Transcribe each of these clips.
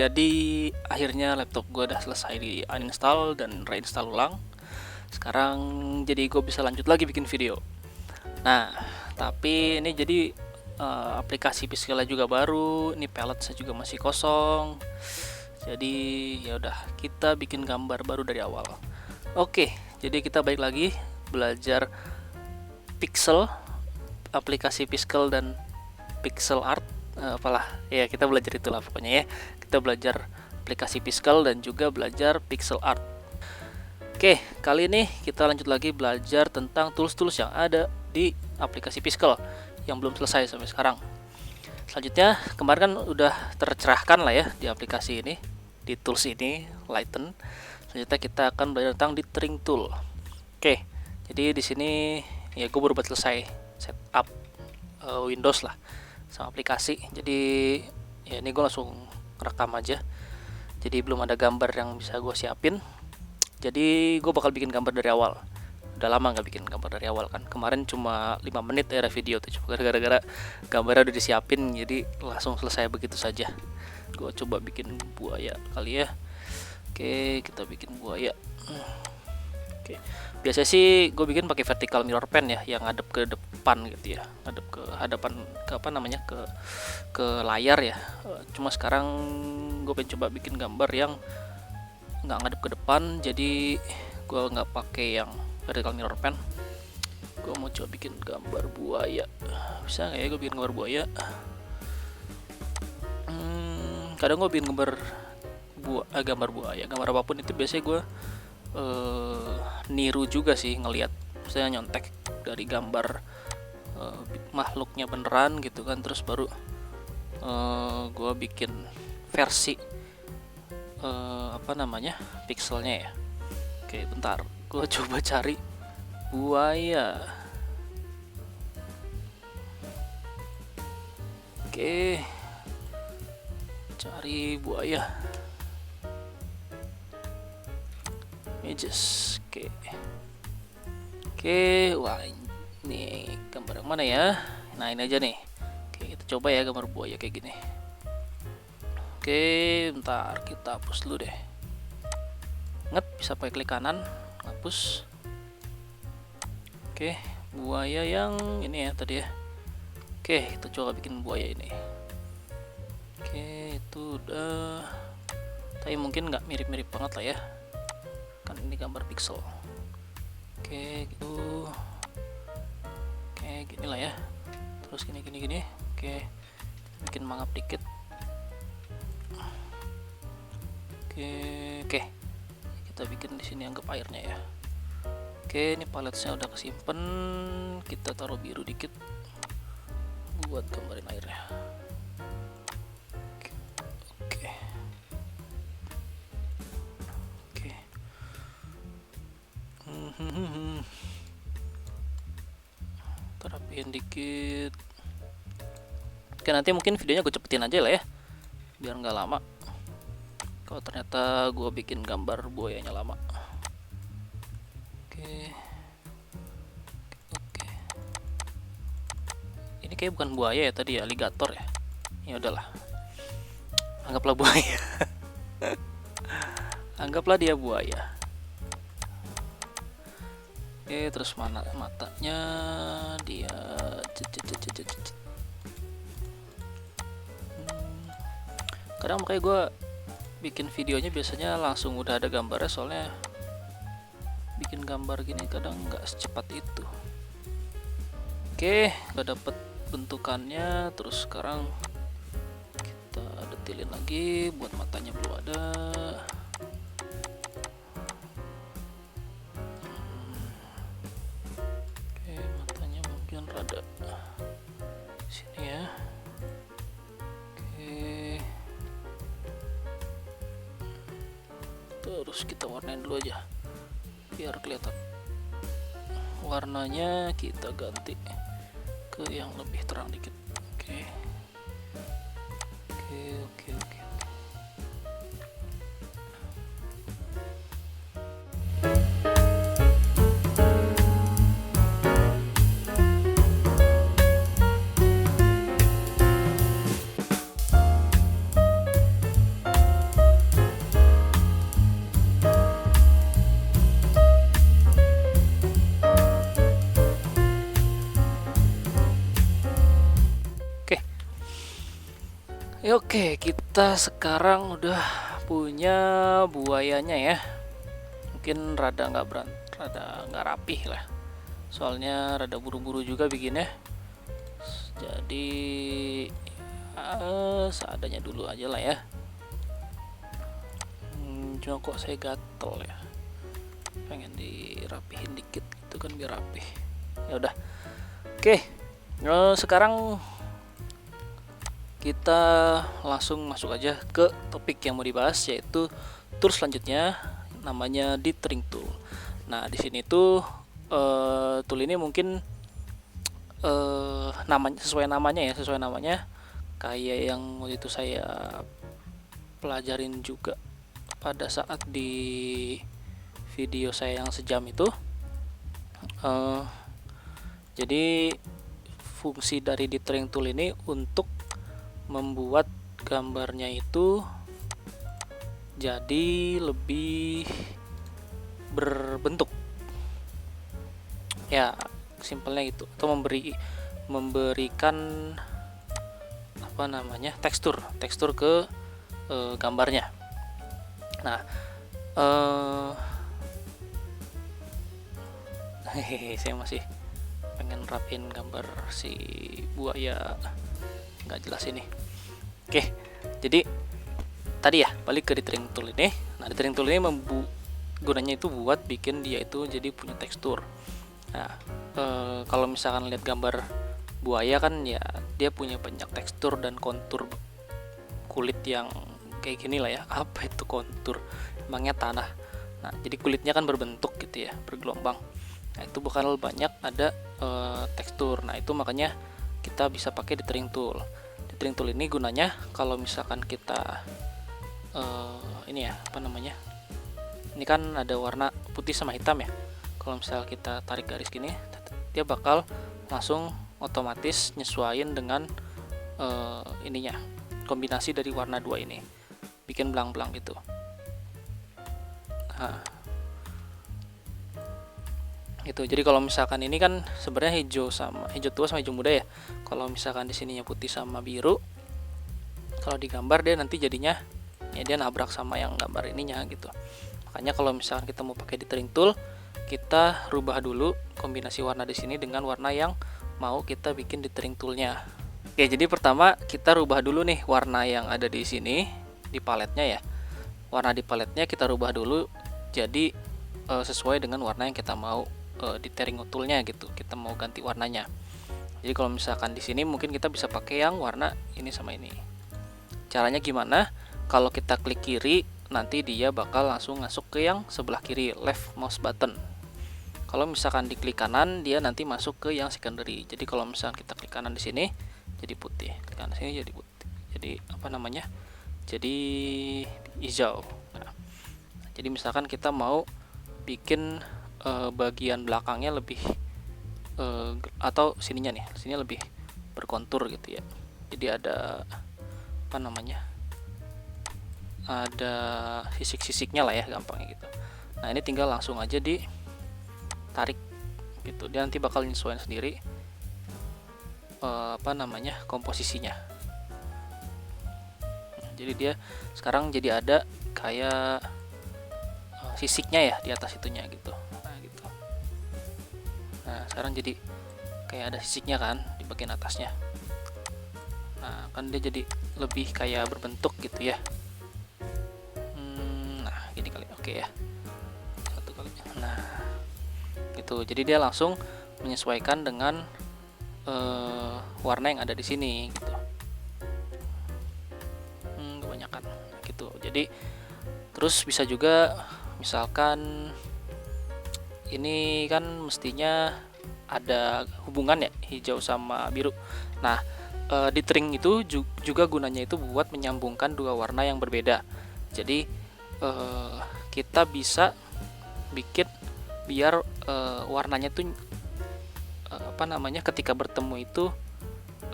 Jadi akhirnya laptop gue udah selesai di uninstall dan reinstall ulang. Sekarang jadi gue bisa lanjut lagi bikin video. Nah, tapi ini jadi aplikasi Piscella juga baru, ini palette juga masih kosong. Jadi ya udah, kita bikin gambar baru dari awal. Oke, jadi kita balik lagi belajar pixel, aplikasi Piskel dan pixel art. Apalah ya, kita belajar itulah pokoknya ya. Kita belajar aplikasi Piskel dan juga belajar pixel art. Oke, kali ini kita lanjut lagi belajar tentang tools-tools yang ada di aplikasi Piskel yang belum selesai sampai sekarang. Selanjutnya, kemarin kan udah tercerahkan lah ya di aplikasi ini, di tools ini, Lighten. Selanjutnya kita akan belajar tentang dithering tool. Oke, jadi di sini ya gue baru selesai setup Windows lah sama aplikasi. Jadi ya ini gue langsung rekam aja. Jadi belum ada gambar yang bisa gue siapin. Jadi gue bakal bikin gambar dari awal. Udah lama nggak bikin gambar dari awal kan. Kemarin cuma 5 menit era video tuh, cuma gara-gara gambarnya udah disiapin, jadi langsung selesai begitu saja. Gue coba bikin buaya kali ya. Oke, kita bikin buaya. Oke, biasanya sih gue bikin pakai vertical mirror pen ya, yang ngadep ke depan gitu ya, ngadep ke hadapan, ke apa namanya, ke layar ya. Cuma sekarang gue pengen coba bikin gambar yang nggak ngadep ke depan, jadi gue nggak pakai yang vertical mirror pen. Gue mau coba bikin gambar buaya. Bisa nggak ya gue bikin gambar buaya? Kadang gue bikin gambar buaya, gambar apapun itu biasanya gue niru juga sih, ngelihat saya nyontek dari gambar makhluknya beneran gitu kan, terus baru gue bikin versi apa namanya, pixelnya ya. Oke, bentar, gue coba cari buaya. Oke, cari buaya images. Oke, wah ini gambar yang mana ya? Nah, ini aja nih. Oke, kita coba ya gambar buaya kayak gini. Oke, bentar, kita hapus dulu deh. Bisa pakai klik kanan, hapus. Oke, buaya yang ini ya tadi ya. Oke, kita coba bikin buaya ini. Oke, itu udah, tapi mungkin nggak mirip-mirip banget lah ya, kan ini gambar pixel. Oke, gitu. Oke, gini lah ya. Terus gini. Oke, bikin mangap dikit. Oke. Kita bikin di sini anggap airnya ya. Oke, ini paletnya udah kesimpan. Kita taruh biru dikit buat gambarin airnya. Oke. Terapiin dikit. Oke, nanti mungkin videonya gue cepetin aja lah ya, biar nggak lama. Kalau ternyata gue bikin gambar buayanya lama. Oke. Ini kayak bukan buaya ya tadi ya, alligator ya. Ya udahlah, anggaplah buaya. Anggaplah dia buaya. Oke, terus mana matanya dia? Kadang makanya gue bikin videonya biasanya langsung udah ada gambarnya, soalnya bikin gambar gini kadang nggak secepat itu. Oke, udah dapet bentukannya. Terus sekarang kita detilin lagi, buat matanya belum ada. Oke, matanya mungkin rada sini ya. Oke, terus kita warnain dulu aja biar kelihatan. Warnanya kita ganti ke yang lebih terang dikit. Oke. Ya, oke, kita sekarang udah punya buayanya ya. Mungkin rada nggak rapih lah. Soalnya rada buru-buru juga bikinnya. Jadi seadanya dulu aja lah ya. Cuma kok saya gatel ya. Pengen dirapihin dikit itu kan biar rapih. Ya udah. Oke. Sekarang kita langsung masuk aja ke topik yang mau dibahas, yaitu tool selanjutnya, namanya dithering tool. Nah, di sini tuh tool ini mungkin namanya sesuai namanya kayak yang waktu itu saya pelajarin juga pada saat di video saya yang sejam itu. Jadi fungsi dari dithering tool ini untuk membuat gambarnya itu jadi lebih berbentuk ya, simpelnya gitu, atau memberikan apa namanya tekstur ke gambarnya. Nah, saya masih pengen rapin gambar si buaya nggak jelas ini. Oke, jadi tadi ya balik ke dithering tool ini. Nah, dithering tool ini gunanya itu buat bikin dia itu jadi punya tekstur. Nah, kalau misalkan lihat gambar buaya kan ya dia punya banyak tekstur dan kontur kulit yang kayak gini lah ya. Apa itu kontur? Emangnya tanah. Nah, jadi kulitnya kan berbentuk gitu ya, bergelombang. Nah, itu bakal banyak ada tekstur. Nah, itu makanya kita bisa pakai dithering tool. Dithering tool ini gunanya kalau misalkan kita ini ya, apa namanya? Ini kan ada warna putih sama hitam ya. Kalau misal kita tarik garis gini, dia bakal langsung otomatis nyesuaiin dengan ininya, kombinasi dari warna dua ini, bikin belang-belang gitu. Nah, gitu. Jadi kalau misalkan ini kan sebenarnya hijau tua sama hijau muda ya. Kalau misalkan di sininya putih sama biru, kalau digambar dia nanti jadinya ya dia nabrak sama yang gambar ininya gitu. Makanya kalau misalkan kita mau pakai dithering tool, kita rubah dulu kombinasi warna di sini dengan warna yang mau kita bikin dithering toolnya. Oke, jadi pertama kita rubah dulu nih warna yang ada di sini di paletnya ya. Warna di paletnya kita rubah dulu jadi sesuai dengan warna yang kita mau dithering toolnya gitu. Kita mau ganti warnanya. Jadi kalau misalkan di sini mungkin kita bisa pakai yang warna ini sama ini. Caranya gimana? Kalau kita klik kiri, nanti dia bakal langsung masuk ke yang sebelah kiri, left mouse button. Kalau misalkan diklik kanan, dia nanti masuk ke yang secondary. Jadi kalau misalkan kita klik kanan di sini, jadi putih. Klik kanan sini jadi putih. Jadi apa namanya? Jadi hijau. Nah, jadi misalkan kita mau bikin bagian belakangnya lebih atau sininya nih, sini lebih berkontur gitu ya. Jadi ada apa namanya? Ada sisik-sisiknya lah ya, gampangnya gitu. Nah, ini tinggal langsung aja ditarik gitu. Dia nanti bakal nyesuaiin sendiri apa namanya? Komposisinya. Jadi dia sekarang jadi ada kayak sisiknya ya di atas itunya gitu. Nah, gitu. Nah, sekarang jadi kayak ada sisiknya kan di bagian atasnya. Nah, kan dia jadi lebih kayak berbentuk gitu ya. Nah, gini kali. Oke ya. Satu kali. Nah, gitu. Jadi dia langsung menyesuaikan dengan warna yang ada di sini gitu. Kebanyakan gitu. Jadi terus bisa juga misalkan ini kan mestinya ada hubungan ya, hijau sama biru. Nah, dithering itu juga gunanya itu buat menyambungkan dua warna yang berbeda. Jadi kita bisa bikin biar warnanya tuh apa namanya, ketika bertemu itu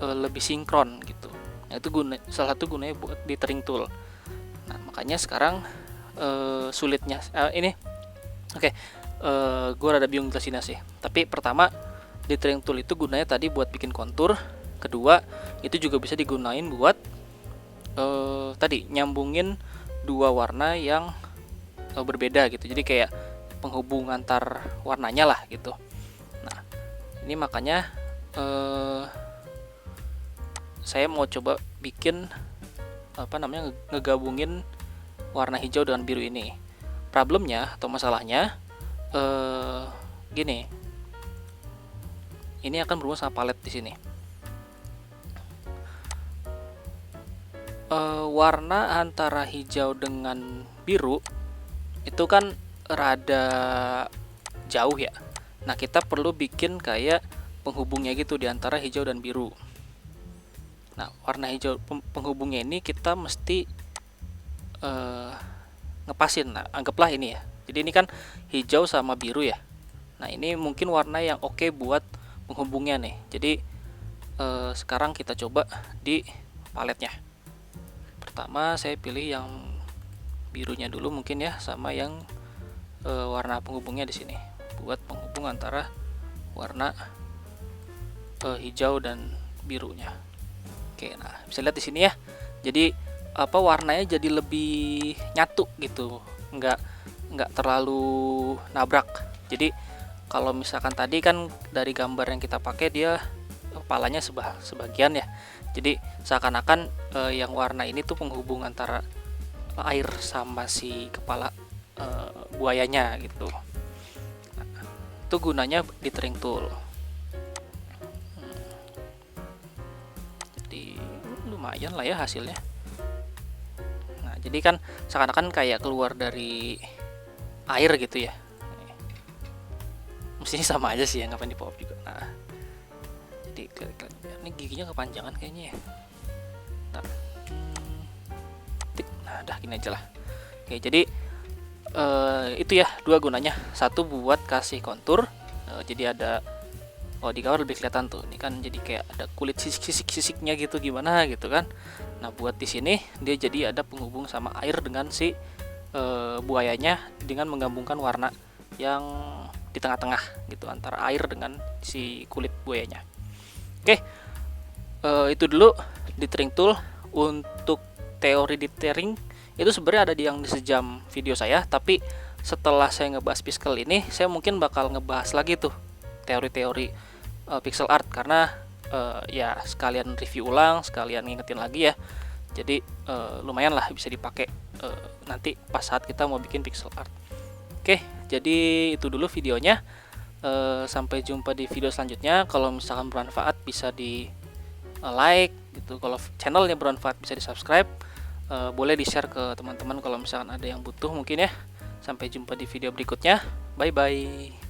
lebih sinkron gitu. Nah, itu salah satu gunanya buat dithering tool. Nah, makanya sekarang sulitnya ini oke. Gue rada bingung jelasinnya sih. Tapi pertama, dithering tool itu gunanya tadi buat bikin kontur. Kedua, itu juga bisa digunain buat tadi nyambungin dua warna yang berbeda gitu. Jadi kayak penghubung antar warnanya lah gitu. Nah, ini makanya saya mau coba bikin ngegabungin warna hijau dengan biru ini. Problemnya atau masalahnya gini. Ini akan berhubungan sama palet di sini. Warna antara hijau dengan biru itu kan rada jauh ya. Nah, kita perlu bikin kayak penghubungnya gitu di antara hijau dan biru. Nah, warna hijau penghubungnya ini kita mesti ngepasin. Nah, anggaplah ini ya. Jadi ini kan hijau sama biru ya. Nah, ini mungkin warna yang oke buat penghubungnya nih. Jadi sekarang kita coba di paletnya. Pertama saya pilih yang birunya dulu mungkin ya, sama yang warna penghubungnya di sini buat penghubung antara warna hijau dan birunya. Oke, nah bisa lihat di sini ya. Jadi warnanya jadi lebih nyatu gitu, nggak terlalu nabrak. Jadi kalau misalkan tadi kan dari gambar yang kita pakai dia kepalanya sebagian ya. Jadi seakan-akan yang warna ini tuh penghubung antara air sama si kepala buayanya gitu. Nah, itu gunanya dithering tool. Jadi lumayan lah ya hasilnya. Nah, jadi kan seakan-akan kayak keluar dari air gitu ya. Mestinya sama aja sih ya, ngapain di pop juga. Nah, jadi ini giginya kepanjangan kayaknya ya. Nah, udah gini aja lah. Oke, jadi itu ya dua gunanya. Satu buat kasih kontur, jadi ada di gambar lebih kelihatan tuh. Ini kan jadi kayak ada kulit sisik-sisiknya gitu, gimana gitu kan. Nah, buat di sini dia jadi ada penghubung sama air dengan si buayanya dengan menggabungkan warna yang di tengah-tengah gitu antara air dengan si kulit buayanya. Oke, itu dulu dithering tool. Untuk teori dithering itu sebenarnya ada yang di sejam video saya, tapi setelah saya ngebahas Pixel ini, saya mungkin bakal ngebahas lagi tuh teori-teori pixel art, karena ya sekalian review ulang, sekalian ngingetin lagi ya. Jadi lumayan lah bisa dipakai nanti pas saat kita mau bikin pixel art. Oke, jadi itu dulu videonya. Sampai jumpa di video selanjutnya. Kalau misalkan bermanfaat bisa di like gitu. Kalau channelnya bermanfaat bisa di subscribe. Boleh di share ke teman-teman kalau misalkan ada yang butuh mungkin ya. Sampai jumpa di video berikutnya. Bye bye.